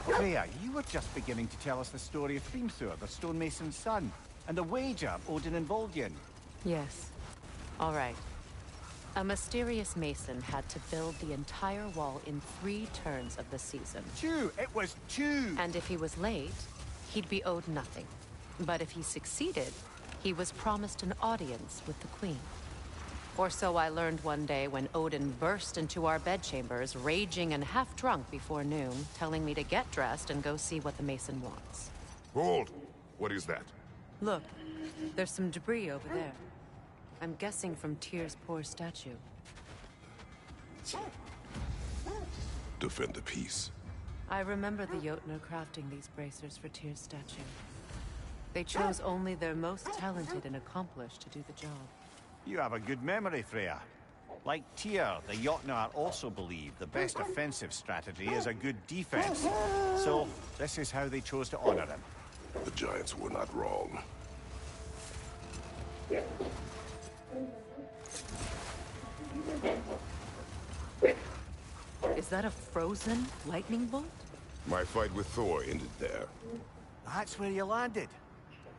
Freya, you were just beginning to tell us the story of Hrimthur, the stonemason's son, and the wager Odin and Volgin. Yes. All right. A mysterious mason had to build the entire wall in 3 turns of the season. 2! It was 2! And if he was late, he'd be owed nothing. But if he succeeded, he was promised an audience with the queen. Or so I learned one day when Odin burst into our bedchambers, raging and half drunk before noon, telling me to get dressed and go see what the mason wants. Hold! What is that? Look, there's some debris over there. I'm guessing from Tyr's poor statue. Defend the peace. I remember the Jotnar crafting these bracers for Tyr's statue. They chose only their most talented and accomplished to do the job. You have a good memory, Freya. Like Tyr, the Jotnar also believe the best offensive strategy is a good defense. So, this is how they chose to honor him. The giants were not wrong. Is that a frozen lightning bolt? My fight with Thor ended there. That's where you landed.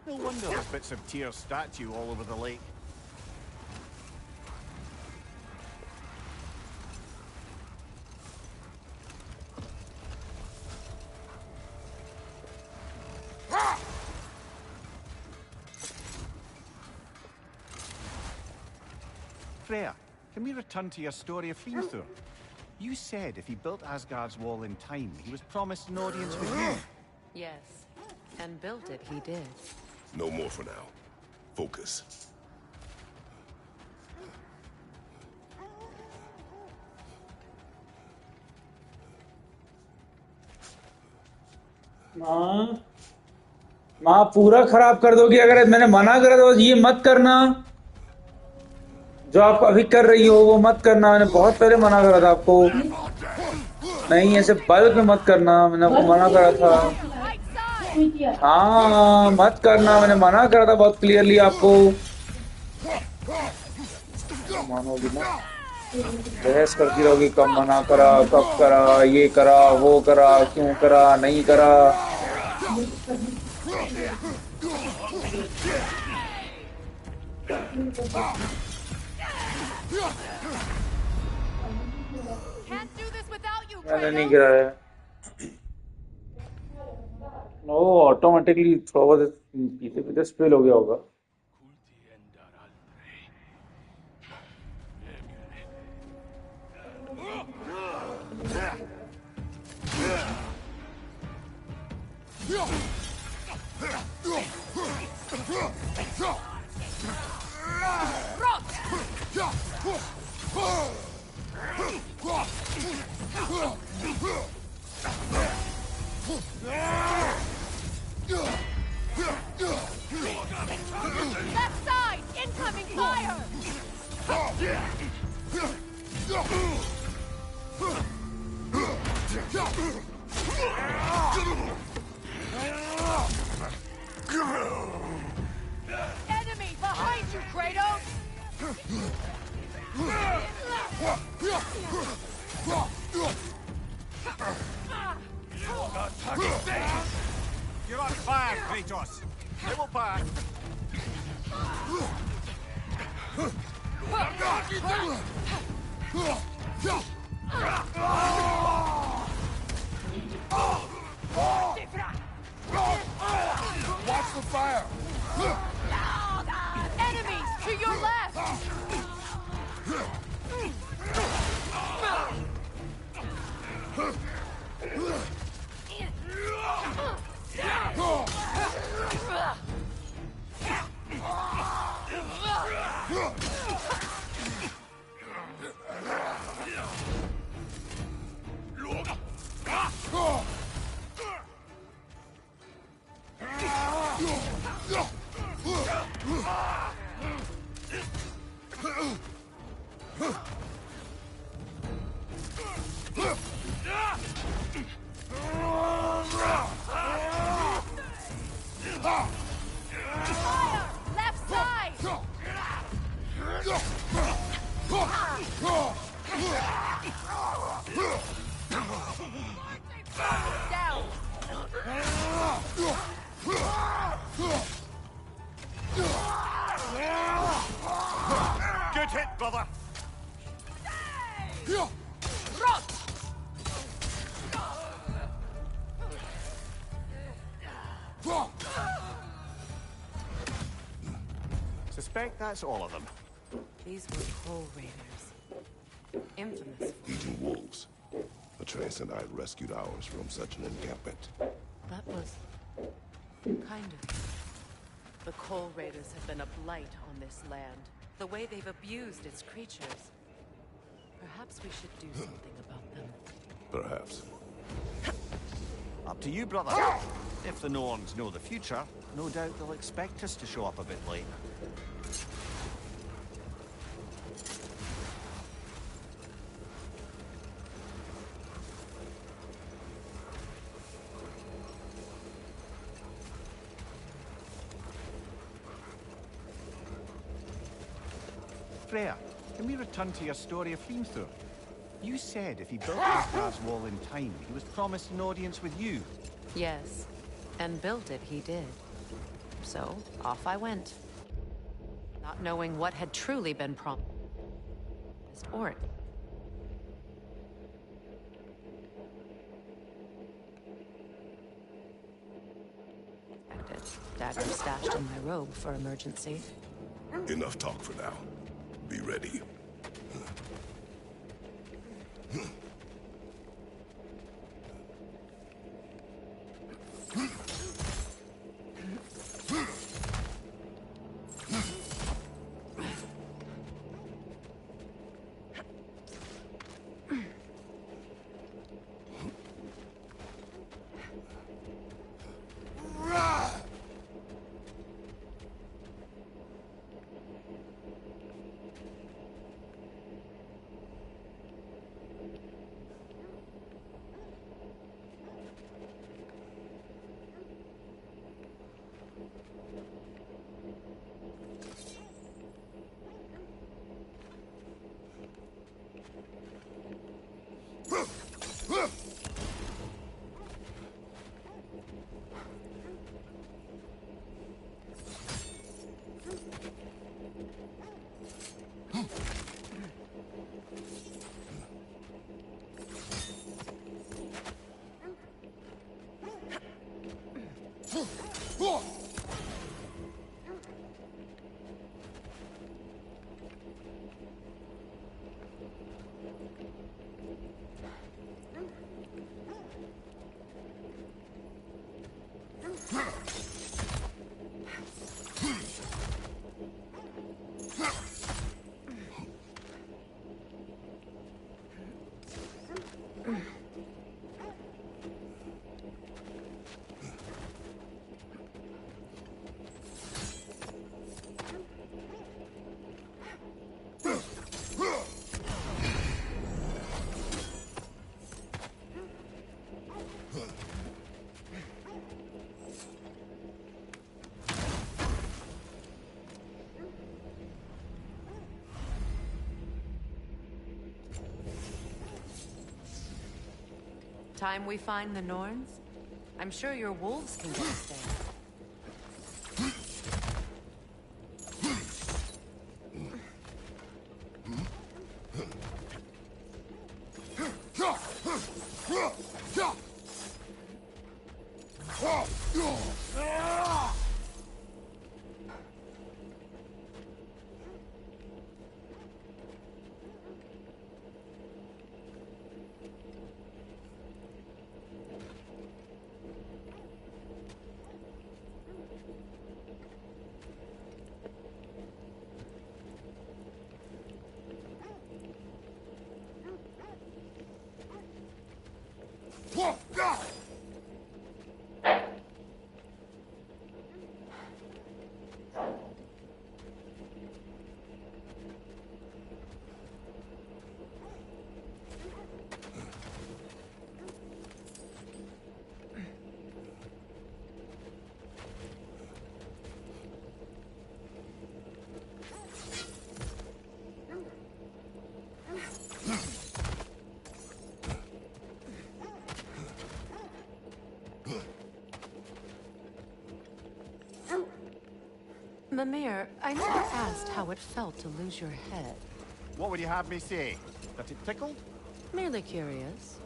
No wonder there's bits of Tyr's statue all over the lake. Freya, can we return to your story of Hrimthur? You said if he built Asgard's wall in time, he was promised an audience with you. Yes. And built it, he did. No more for now. Focus. माँ पूरा खराब कर दोगी अगर मैंने मना करा तो ये मत करना जो आप अभी कर रही हो वो मत करना मैंने बहुत पहले मना करा था आपको नहीं ऐसे बल्क में मत करना मैंने आपको मना करा था हाँ मत करना मैंने मना करा था बहुत क्लियरली आपको मानोगी ना बहस करती रहोगी कब मना करा कब करा ये करा वो करा क्यों करा नहीं करा मैंने नहीं गिराया वो ऑटोमेटिकली थोड़ा बहुत पीछे पीछे स्पिल हो गया होगा Left side! Incoming fire! Enemy behind you, Kratos! You're on fire, Kratos! They will pass! Watch the fire! Enemies to your left! Suspect that's all of them. These were Coal Raiders. Infamous. Eating wolves. The Trace and I rescued ours from such an encampment. That was... kind of... The Coal Raiders have been a blight on this land. The way they've abused its creatures. Perhaps we should do something about them. Perhaps. Up to you, brother. If the Norns know the future, no doubt they'll expect us to show up a bit late. Freya, can we return to your story of Hrimthur? You said if he built Asgard's wall in time, he was promised an audience with you. Yes, and built it he did. So, off I went. Not knowing what had truly been promised. Or dagger stashed in my robe for emergency. Enough talk for now. Be ready. Time we find the Norns? I'm sure your wolves can get us there. Mimir, I never asked how it felt to lose your head. What would you have me say? That it tickled? Merely curious.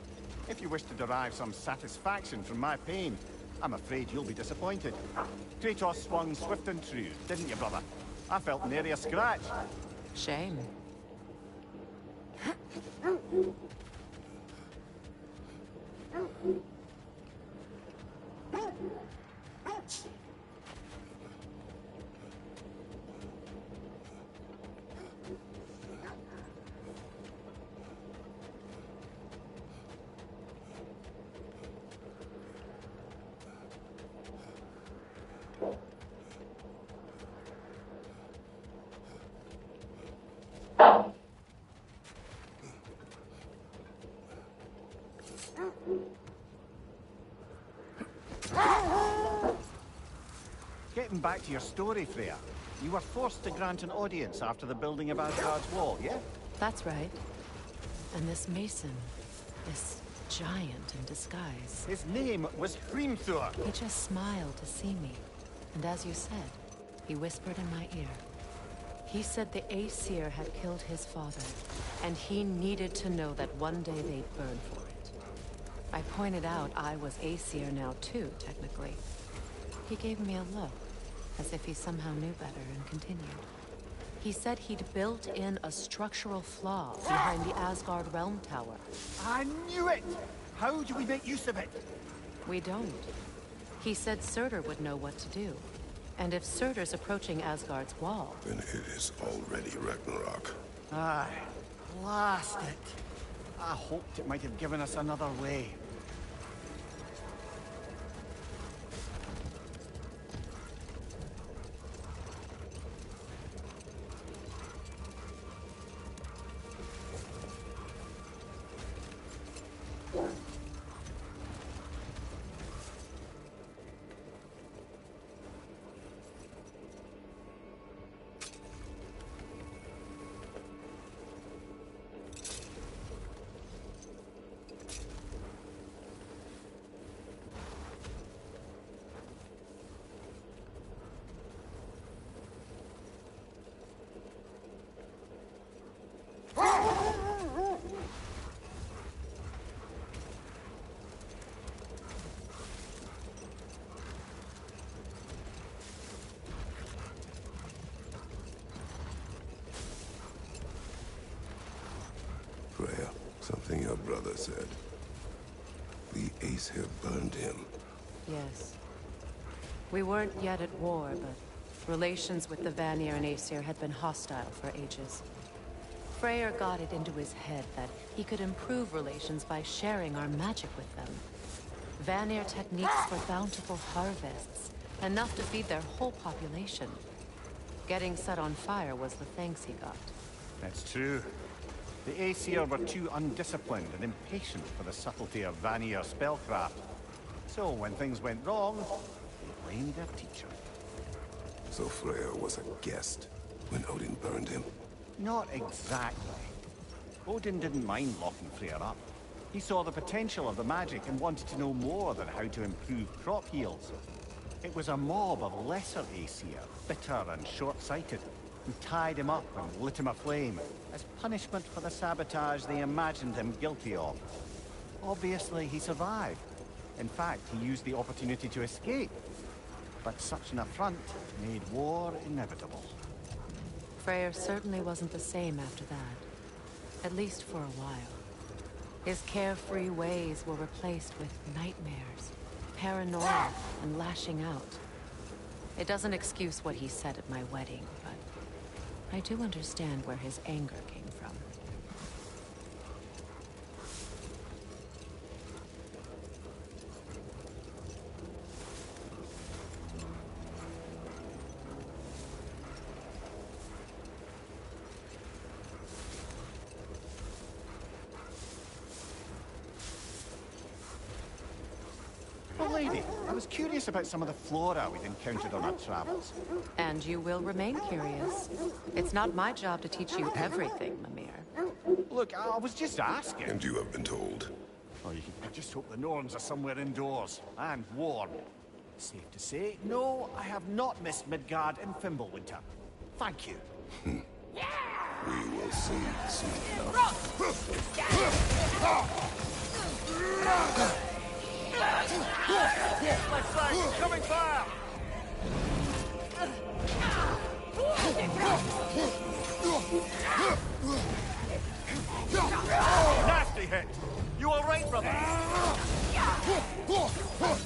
If you wish to derive some satisfaction from my pain, I'm afraid you'll be disappointed. Kratos swung swift and true, didn't you, brother? I felt nary a scratch. Shame. Getting back to your story, Freya. You were forced to grant an audience after the building of Asgard's wall, yeah? That's right. And this mason, this giant in disguise, His name was Hrimthur. he just smiled to see me. And as you said, he whispered in my ear. He said the Aesir had killed his father, and he needed to know that one day they'd burn for it. I pointed out I was Aesir now too, technically. He gave me a look, as if he somehow knew better, and continued. He said he'd built in a structural flaw behind the Asgard Realm Tower. I knew it! How do we make use of it? We don't. He said Surtur would know what to do. And if Surtur's approaching Asgard's wall, Then it is already Ragnarok. Aye, blast it. I hoped it might have given us another way. Freya, something your brother said. The Aesir burned him. yes. We weren't yet at war, but relations with the Vanir and Aesir had been hostile for ages. Freyr got it into his head that he could improve relations by sharing our magic with them. Vanir techniques for bountiful harvests, enough to feed their whole population. Getting set on fire was the thanks he got. That's true. The Aesir were too undisciplined and impatient for the subtlety of Vanir spellcraft. So when things went wrong, they blamed their teacher. So Freya was a guest when Odin burned him. Not exactly. Odin didn't mind locking Freyr up. He saw the potential of the magic and wanted to know more than how to improve crop yields. It was a mob of lesser Aesir, bitter and short-sighted, who tied him up and lit him aflame, as punishment for the sabotage they imagined him guilty of. Obviously, he survived. In fact, he used the opportunity to escape. But such an affront made war inevitable. Freyr certainly wasn't the same after that. At least for a while. His carefree ways were replaced with nightmares, paranoia, and lashing out. It doesn't excuse what he said at my wedding, but I do understand where his anger came from. Oh, lady, I was curious about some of the flora we'd encountered on our travels. And you will remain curious. It's not my job to teach you everything, Mimir. Look, I was just asking. And you have been told. Oh, I just hope the Norns are somewhere indoors and warm. Safe to say, no, I have not missed Midgard and Fimbulwinter. Thank you. We will see soon enough. Left side, coming fire! Nasty hit! You all right, brother? Watch your left!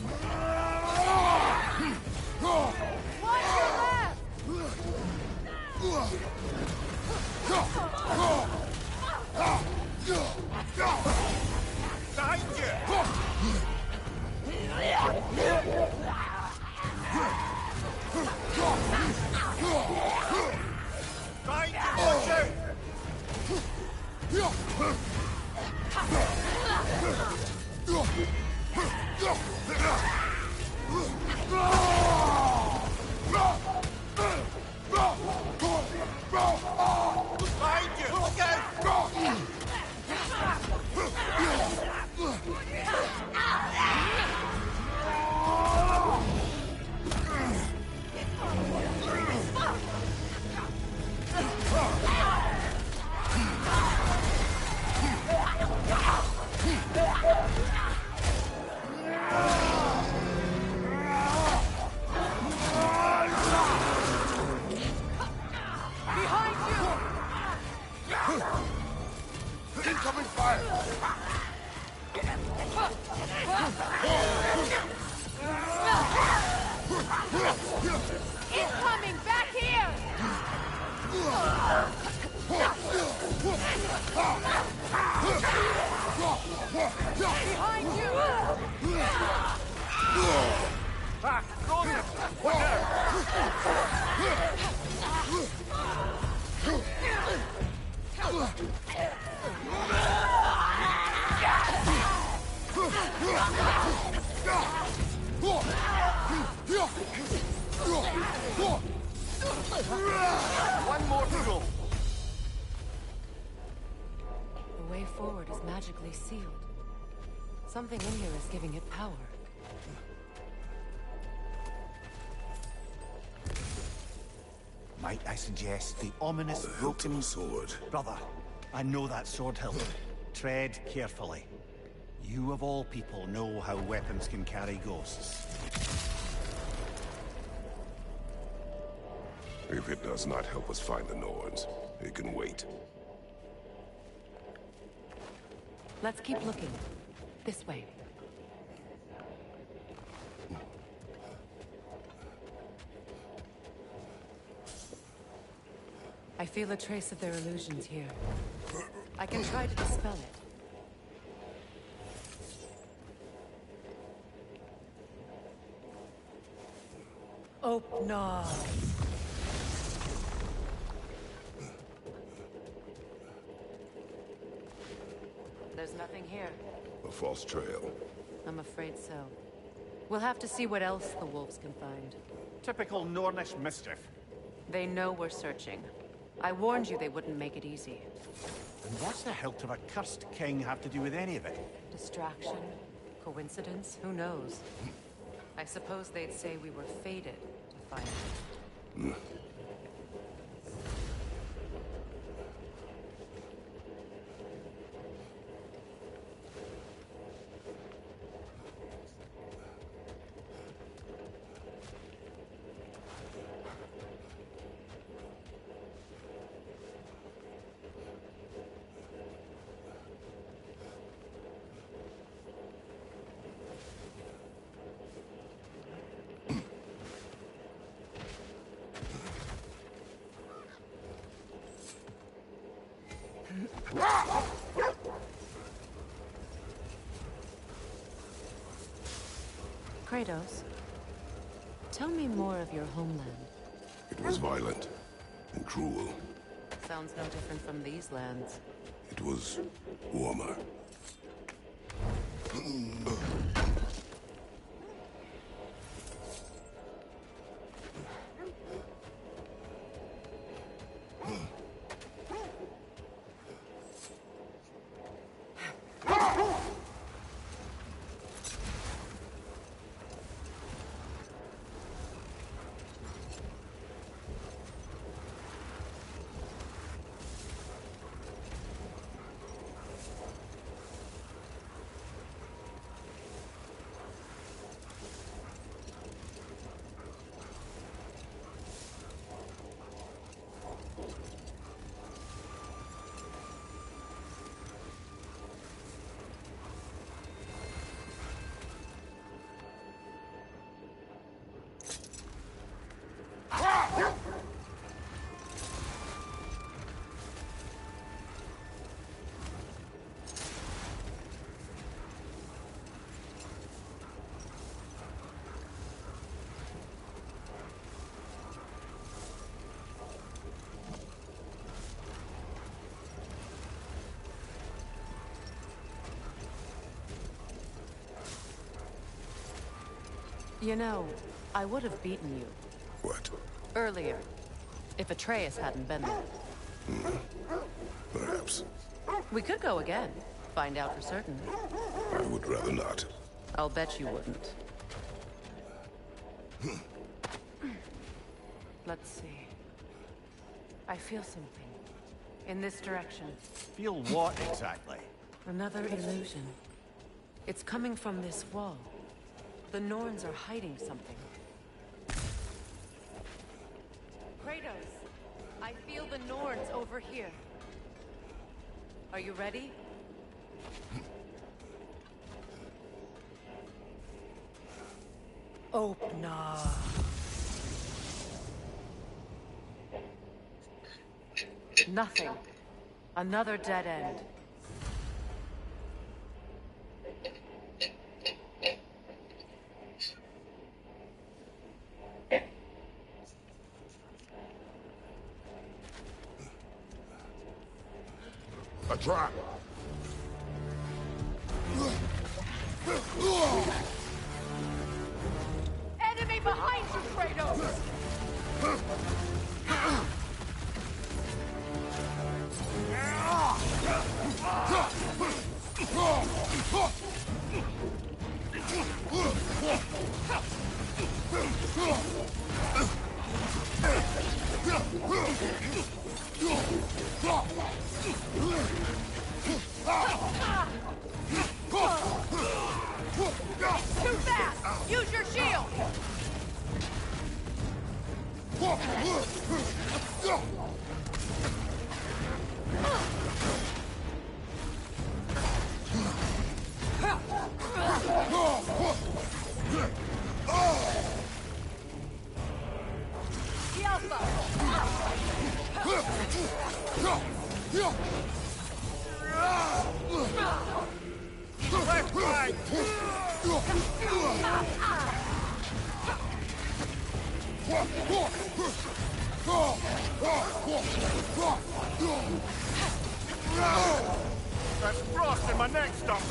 Behind you! Behind you, watch out! Behind you, look out! Behind you! Incoming fire! Incoming! Back here! Behind you! Back, Rosa! What now? One more to go. The way forward is magically sealed. Something in here is giving it power. Might I suggest the ominous The hilt of broken a sword. Brother, I know that sword hilt. Tread carefully. You of all people know how weapons can carry ghosts. If it does not help us find the Norns, it can wait. Let's keep looking. This way. I feel a trace of their illusions here. I can try to dispel it. Opnar. There's nothing here. A false trail. I'm afraid so. We'll have to see what else the wolves can find. Typical Nornish mischief. They know we're searching. I warned you they wouldn't make it easy. And what's the hilt of a cursed king have to do with any of it? Distraction? Coincidence? Who knows? I suppose they'd say we were fated to find it. Kratos, tell me more of your homeland. It was violent and cruel. Sounds no different from these lands. It was warmer. You know, I would have beaten you What? earlier if Atreus hadn't been there. Perhaps. We could go again, find out for certain. I would rather not. I'll bet you wouldn't. Let's see. I feel something. In this direction. Feel what exactly? Another illusion. It's coming from this wall. The Norns are hiding something. Kratos! I feel the Norns over here. Are you ready? Opna. Nothing. Another dead end. A trap! Enemy behind you, Kratos! Too fast! Use your shield! Left flank! That's frost in my neck stump!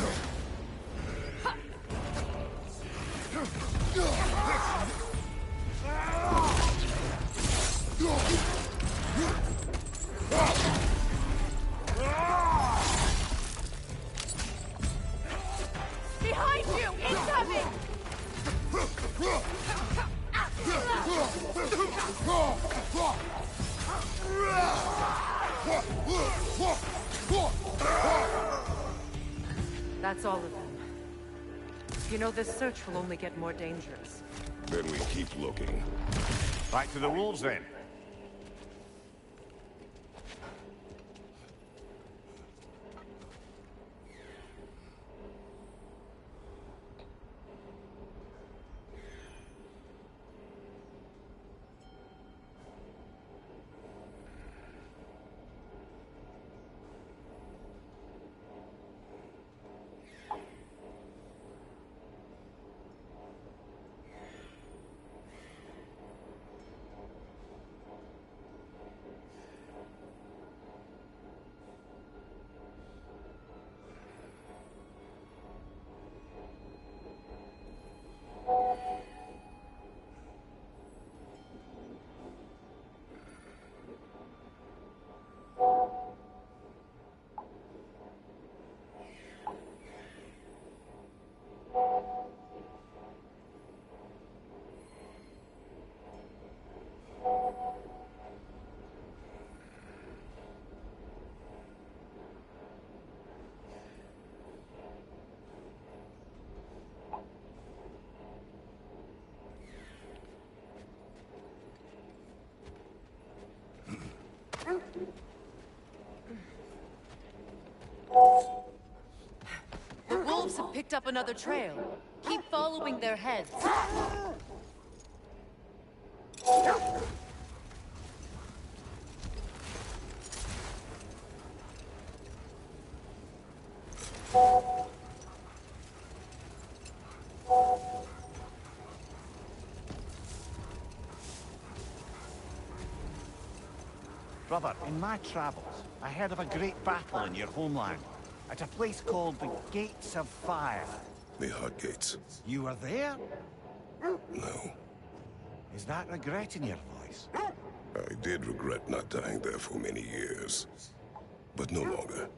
Behind you! Incoming! That's all of them. You know, this search will only get more dangerous. Then we keep looking. Back to the wolves then. The wolves have picked up another trail. Keep following their heads. Brother, in my travels, I heard of a great battle in your homeland. At a place called the Gates of Fire. The Hut Gates. You were there? No. Is that regret in your voice? I did regret not dying there for many years, but no longer.